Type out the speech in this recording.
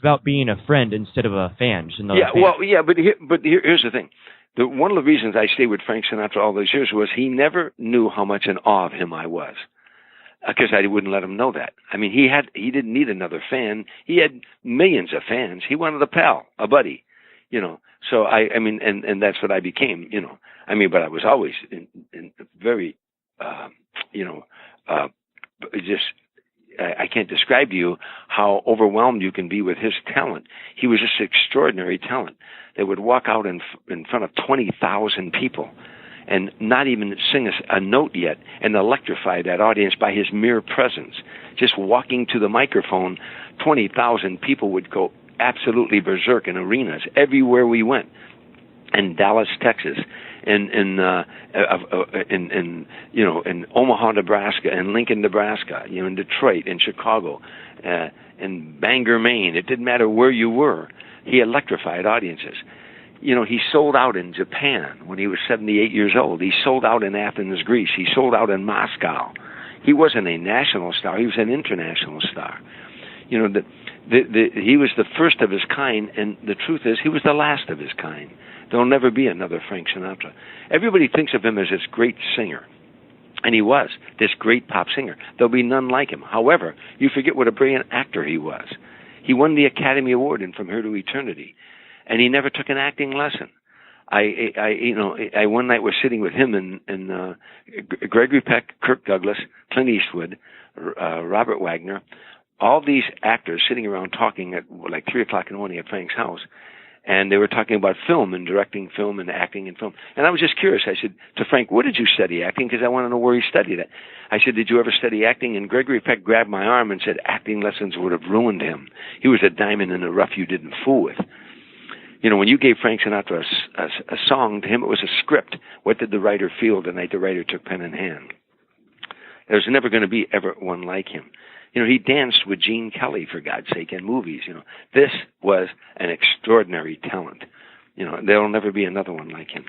about being a friend instead of a fan. Just another Yeah, fan. well, yeah, here's the thing. One of the reasons I stayed with Frank Sinatra all those years was he never knew how much in awe of him I was, because I wouldn't let him know that. I mean, he didn't need another fan. He had millions of fans. He wanted a pal, a buddy, you know. So I mean, and that's what I became, you know. I mean, but I was always in very, you know, just. I can't describe to you how overwhelmed you can be with his talent. He was just extraordinary talent. They would walk out in front of 20,000 people and not even sing a note yet and electrify that audience by his mere presence. Just walking to the microphone, 20,000 people would go absolutely berserk in arenas everywhere we went. In Dallas, Texas, in Omaha, Nebraska, in Lincoln, Nebraska, you know, in Detroit, in Chicago, in Bangor, Maine. It didn't matter where you were. He electrified audiences. You know, he sold out in Japan when he was 78 years old. He sold out in Athens, Greece. He sold out in Moscow. He wasn't a national star. He was an international star. You know, he was the first of his kind, and the truth is, he was the last of his kind. There'll never be another Frank Sinatra. Everybody thinks of him as this great singer, and he was this great pop singer. There'll be none like him. However, you forget what a brilliant actor he was. He won the Academy Award in From Here to Eternity, and he never took an acting lesson. I one night was sitting with him and Gregory Peck, Kirk Douglas, Clint Eastwood, Robert Wagner, all these actors sitting around talking at like 3 o'clock in the morning at Frank's house. And they were talking about film and directing film and acting in film. And I was just curious. I said to Frank, where did you study acting? Because I want to know where he studied it. I said, did you ever study acting? And Gregory Peck grabbed my arm and said, acting lessons would have ruined him. He was a diamond in the rough you didn't fool with. You know, when you gave Frank Sinatra a song, to him it was a script. What did the writer feel the night the writer took pen in hand? There's never going to be ever one like him. You know, he danced with Gene Kelly, for God's sake, in movies. You know, this was an extraordinary talent. You know, there'll never be another one like him.